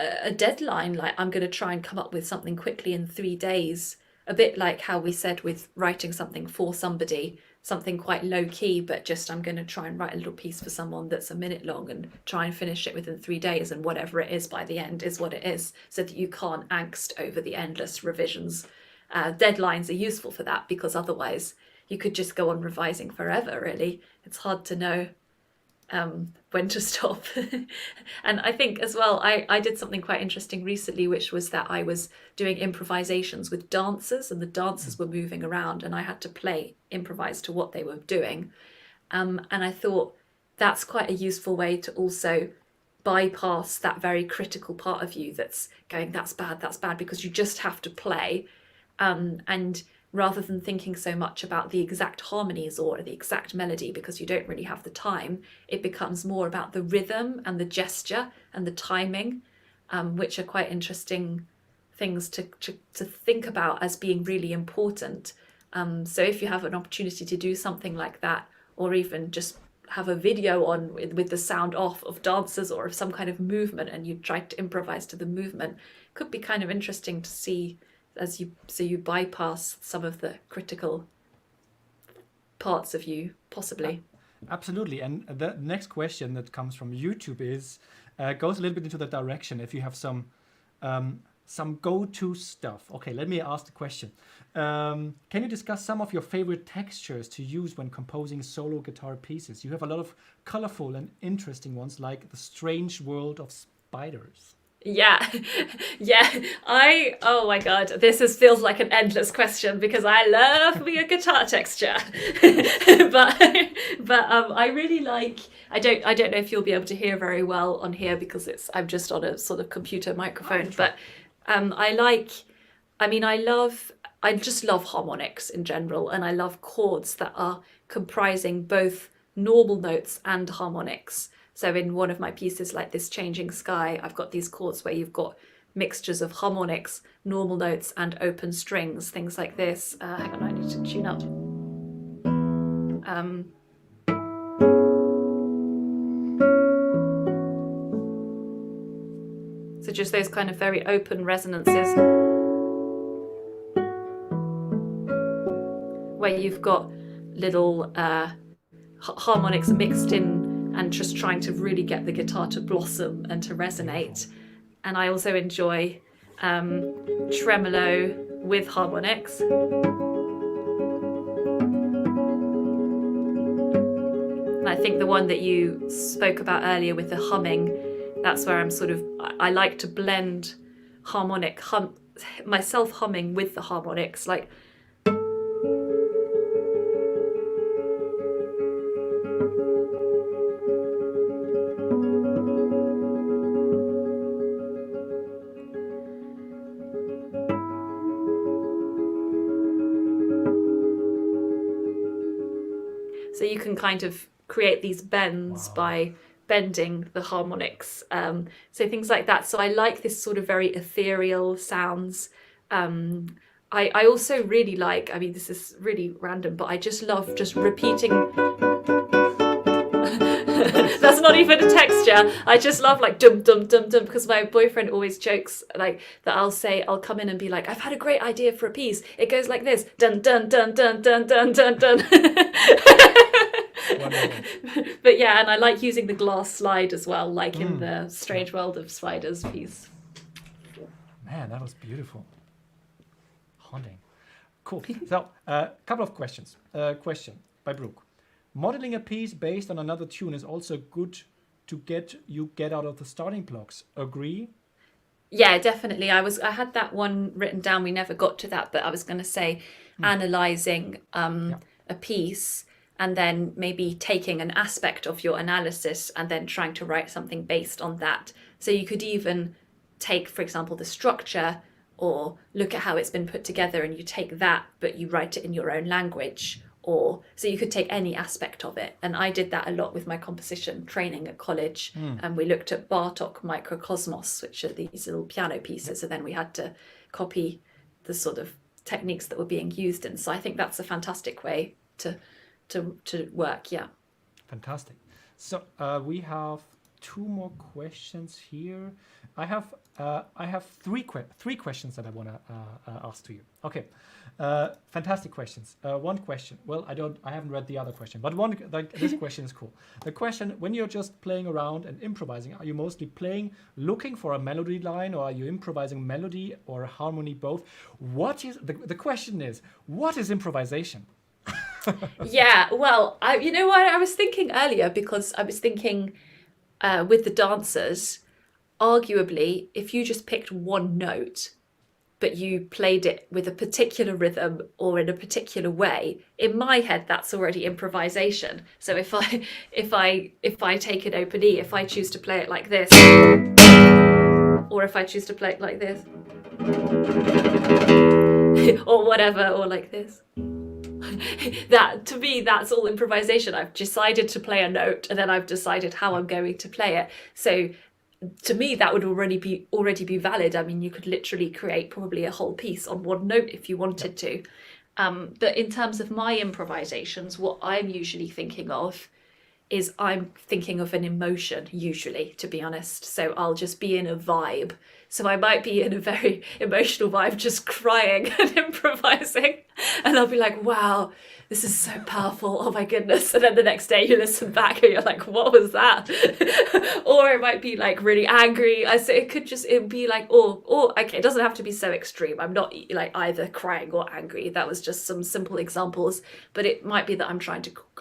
a deadline, like I'm going to try and come up with something quickly in 3 days, a bit like how we said with writing something for somebody, something quite low key, but just I'm going to try and write a little piece for someone that's a minute long and try and finish it within 3 days, and whatever it is by the end is what it is, so that you can't angst over the endless revisions. Deadlines are useful for that, because otherwise you could just go on revising forever, really. It's hard to know when to stop. And I think as well, I did something quite interesting recently, which was that I was doing improvisations with dancers, and the dancers were moving around, and I had to improvise to what they were doing. And I thought that's quite a useful way to also bypass that very critical part of you that's going, that's bad, because you just have to play. And rather than thinking so much about the exact harmonies or the exact melody, because you don't really have the time, it becomes more about the rhythm and the gesture and the timing, which are quite interesting things to think about as being really important. So if you have an opportunity to do something like that, or even just have a video on with the sound off of dancers or of some kind of movement, and you try to improvise to the movement, it could be kind of interesting to see so you bypass some of the critical parts of you, possibly. Absolutely. And the next question that comes from YouTube is goes a little bit into that direction. If you have some go-to stuff. Okay, let me ask the question. Can you discuss some of your favorite textures to use when composing solo guitar pieces? You have a lot of colorful and interesting ones, like The Strange World of Spiders. Yeah. Oh my God, feels like an endless question, because I love me a guitar texture. but I really like, I don't know if you'll be able to hear very well on here, because I'm just on a sort of computer microphone, but I just love harmonics in general, and I love chords that are comprising both normal notes and harmonics. So in one of my pieces, like this Changing Sky, I've got these chords where you've got mixtures of harmonics, normal notes, and open strings, things like this. Hang on, I need to tune up. So just those kind of very open resonances, where you've got little harmonics mixed in, and just trying to really get the guitar to blossom and to resonate. And I also enjoy tremolo with harmonics. And I think the one that you spoke about earlier with the humming, that's where I like to blend myself humming with the harmonics, like. So you can kind of create these bends by bending the harmonics. So things like that. So I like this sort of very ethereal sounds. I also really like, I mean, this is really random, but I just love just repeating. That's not even a texture. I just love like dum dum dum dum, because my boyfriend always jokes like that. I'll come in and be like, I've had a great idea for a piece. It goes like this, dun dun dun dun dun dun dun dun. But yeah, and I like using the glass slide as well, like in the Strange World of Spiders piece. Man, that was beautiful. Haunting. Cool. So, a couple of questions. Question by Brooke. Modeling a piece based on another tune is also good to get out of the starting blocks. Agree? Yeah, definitely. I had that one written down. We never got to that, but I was going to say analyzing a piece and then maybe taking an aspect of your analysis and then trying to write something based on that. So you could even take, for example, the structure or look at how it's been put together and you take that, but you write it in your own language. Or so you could take any aspect of it. And I did that a lot with my composition training at college. And we looked at Bartók Microcosmos, which are these little piano pieces. And then we had to copy the sort of techniques that were being used. And so I think that's a fantastic way to work. Yeah. Fantastic. So we have two more questions here. I have three questions that I want to ask to you. Okay, fantastic questions. One question. Well, I haven't read the other question, but this question is cool. The question: when you're just playing around and improvising, are you mostly playing, looking for a melody line, or are you improvising melody or harmony, both? What is the question is? What is improvisation? Yeah. Well, you know what I was thinking earlier, because I was thinking with the dancers. Arguably, if you just picked one note, but you played it with a particular rhythm or in a particular way, in my head, that's already improvisation. So if I take an open E, if I choose to play it like this, or if I choose to play it like this, or whatever, or like this, that to me, that's all improvisation. I've decided to play a note, and then I've decided how I'm going to play it. So to me, that would already be valid. I mean, you could literally create probably a whole piece on one note if you wanted to. But in terms of my improvisations, what I'm usually thinking of is I'm thinking of an emotion, usually, to be honest. So I'll just be in a vibe. So I might be in a very emotional vibe, just crying and improvising. And I'll be like, wow, this is so powerful. Oh my goodness. And then the next day you listen back and you're like, what was that? Or it might be like really angry. So it'd be like, okay, it doesn't have to be so extreme. I'm not like either crying or angry. That was just some simple examples. But it might be that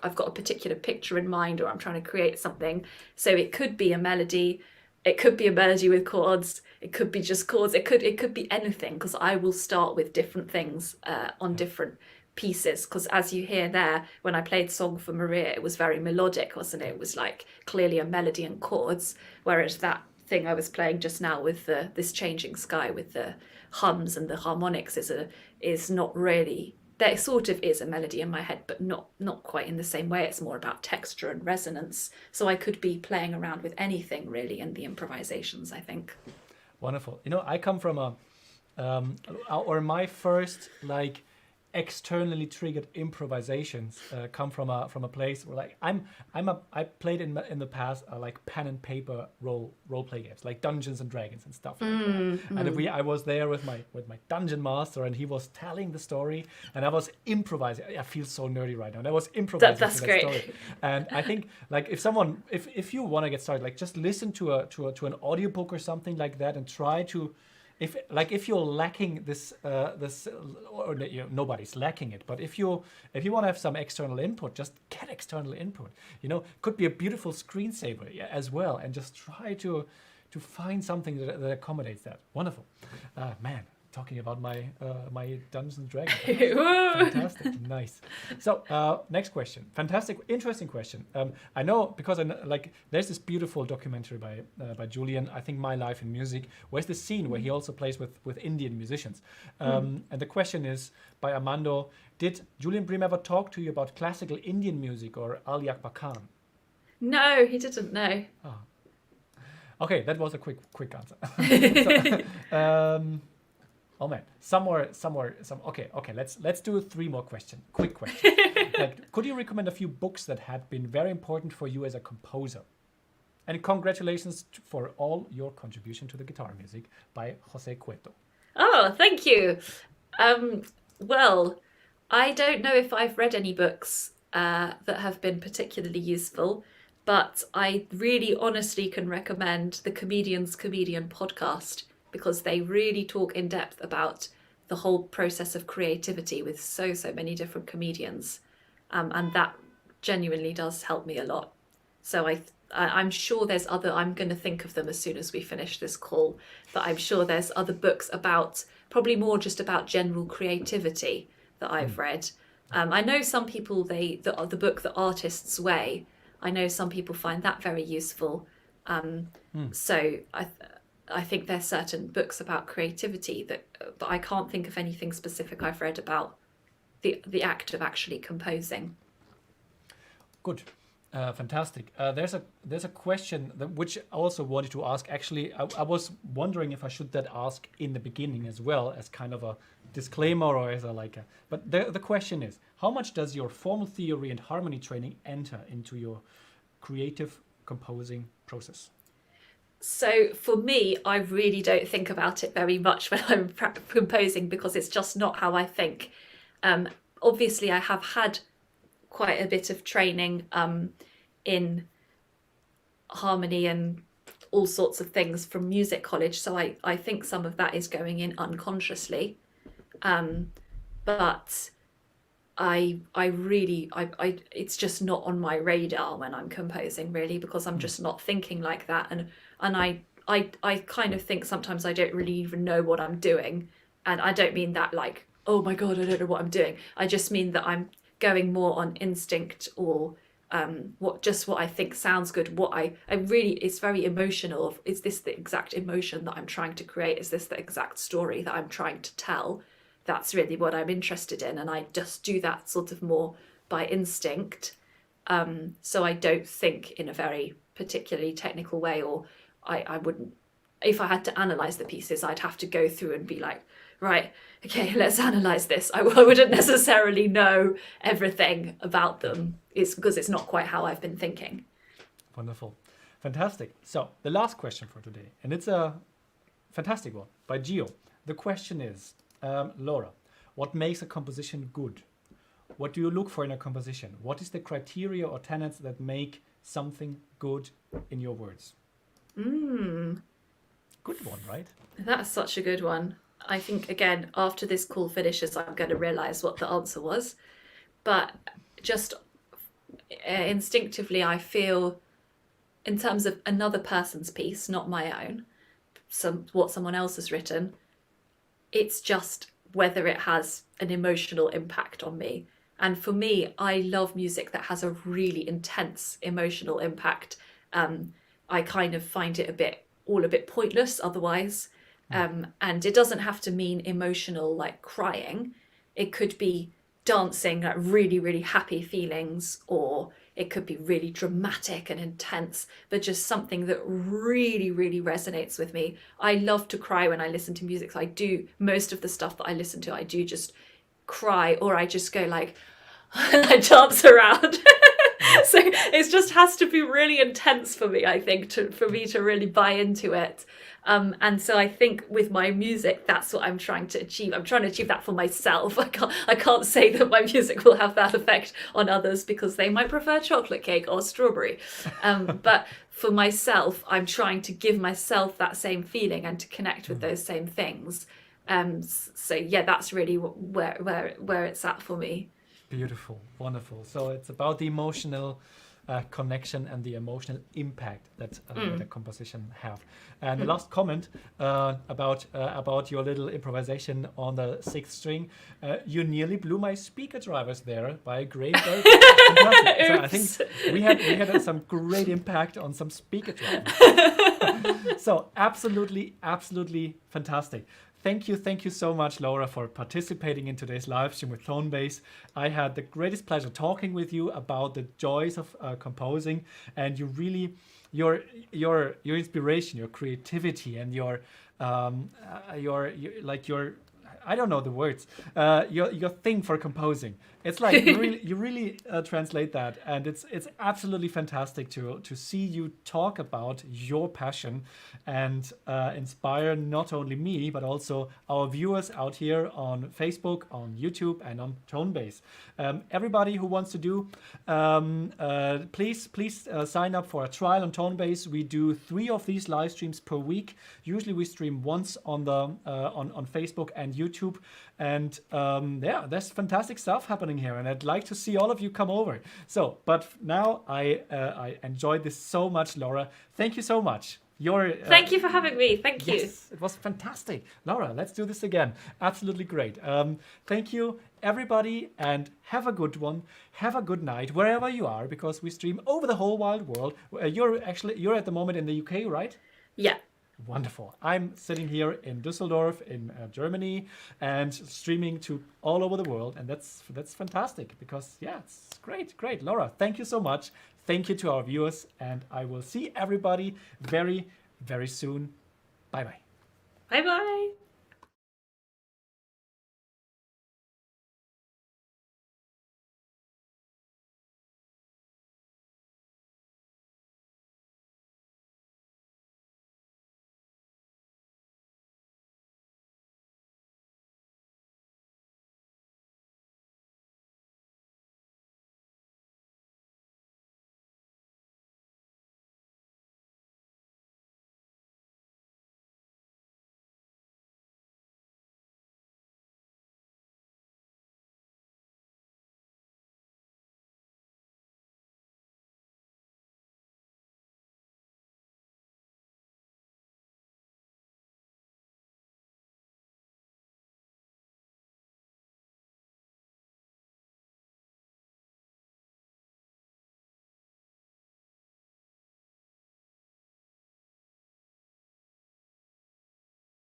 I've got a particular picture in mind, or I'm trying to create something. So it could be a melody. It could be a melody with chords. It could be just chords. It could be anything, because I will start with different things on different pieces. Because as you hear there, when I played Song for Maria, it was very melodic, wasn't it? It was like clearly a melody and chords. Whereas that thing I was playing just now with this changing sky with the hums and the harmonics is not really. There sort of is a melody in my head, but not quite in the same way. It's more about texture and resonance. So I could be playing around with anything really in the improvisations, I think. Wonderful. You know, I come from my first like externally triggered improvisations come from a place where like I played in the past like pen and paper role play games like Dungeons and Dragons and stuff like that. And I was there with my dungeon master, and he was telling the story, and I was improvising. I feel so nerdy right now. And I was improvising That's to that great. story. And I think like if you want to get started, like just listen to an audiobook or something like that, and try to. If you're lacking this, nobody's lacking it, but if you want to have some external input, just get external input. You know, could be a beautiful screensaver as well, and just try to find something that accommodates that. Wonderful, man. Talking about my Dungeons and Dragons. Fantastic, nice. So next question, fantastic, interesting question. I know because there's this beautiful documentary by Julian, I think My Life in Music, where's the scene where he also plays with Indian musicians. And the question is by Armando: did Julian Bream ever talk to you about classical Indian music or Ali Akbar Khan? No, he didn't know. Oh. Okay, that was a quick answer. Oh man, okay. Let's do 3 more questions. Quick questions. Like, could you recommend a few books that had been very important for you as a composer? And congratulations for all your contribution to the guitar music by Jose Cueto. Oh, thank you. Well, I don't know if I've read any books that have been particularly useful, but I really honestly can recommend the Comedian's Comedian podcast, because they really talk in depth about the whole process of creativity with so many different comedians. And that genuinely does help me a lot. So I'm sure there's other, I'm going to think of them as soon as we finish this call, but I'm sure there's other books about, probably more just about general creativity that I've read. I know some people, the book The Artist's Way, I know some people find that very useful. So I think there's certain books about creativity but I can't think of anything specific I've read about the act of actually composing. Good. Fantastic. There's a question which I also wanted to ask. Actually, I was wondering if I should ask in the beginning as well, as kind of a disclaimer or as but the question is, how much does your formal theory and harmony training enter into your creative composing process? So for me, I really don't think about it very much when I'm composing, because it's just not how I think. Obviously, I have had quite a bit of training in harmony and all sorts of things from music college, so I think some of that is going in unconsciously, but I really it's just not on my radar when I'm composing, really, because I'm just not thinking like that, and I kind of think sometimes I don't really even know what I'm doing, and I don't mean that like, oh my god, I don't know what I'm doing. I just mean that I'm going more on instinct, or what I think sounds good. What I really, it's very emotional. Is this the exact emotion that I'm trying to create? Is this the exact story that I'm trying to tell? That's really what I'm interested in, and I just do that sort of more by instinct. So I don't think in a very particularly technical way, or I wouldn't, if I had to analyze the pieces, I'd have to go through and be like, right, okay, let's analyze this. I wouldn't necessarily know everything about them. It's because it's not quite how I've been thinking. Wonderful. Fantastic. So the last question for today, and it's a fantastic one by Gio. The question is, Laura, what makes a composition good? What do you look for in a composition? What is the criteria or tenets that make something good, in your words? Good one, right? That's such a good one. I think, again, after this call finishes, I'm going to realise what the answer was. But just instinctively, I feel, in terms of another person's piece, not my own, what someone else has written, it's just whether it has an emotional impact on me. And for me, I love music that has a really intense emotional impact. I kind of find it a bit pointless otherwise. And it doesn't have to mean emotional, like crying. It could be dancing, like really, really happy feelings, or it could be really dramatic and intense, but just something that really, really resonates with me. I love to cry when I listen to music. So I do, most of the stuff that I listen to, I do just cry, or I just go like, I dance around. So it just has to be really intense for me, I think, for me to really buy into it. And so I think with my music, that's what I'm trying to achieve. I'm trying to achieve that for myself. I can't say that my music will have that effect on others, because they might prefer chocolate cake or strawberry. But for myself, I'm trying to give myself that same feeling and to connect with those same things. So yeah, that's really where it's at for me. Beautiful, wonderful. So it's about the emotional connection and the emotional impact that the composition have. And the last comment about your little improvisation on the sixth string, you nearly blew my speaker drivers there by a great deal. So I think we had some great impact on some speaker drivers. So absolutely fantastic. Thank you so much, Laura, for participating in today's live stream with Tonebase. I had the greatest pleasure talking with you about the joys of composing, and you really, your inspiration, your creativity, and your I don't know the words, your thing for composing. It's like you really translate that, and it's absolutely fantastic to see you talk about your passion and inspire not only me but also our viewers out here on Facebook, on YouTube, and on Tonebase. Everybody who wants to do, please sign up for a trial on Tonebase. We do 3 of these live streams per week. Usually we stream once on the on Facebook and YouTube, and there's fantastic stuff happening here, and I'd like to see all of you come over. So, but now I enjoyed this so much, Laura. Thank you so much. Thank you for having me. Thank you. Yes, it was fantastic. Laura, let's do this again. Absolutely great. Thank you, everybody, and have a good one. Have a good night, wherever you are, because we stream over the whole wide world. You're at the moment in the UK, right? Yeah. Wonderful. I'm sitting here in Düsseldorf in Germany and streaming to all over the world, and that's fantastic because it's great. Laura, thank you so much. Thank you to our viewers, and I will see everybody very, very soon. Bye bye. Bye bye.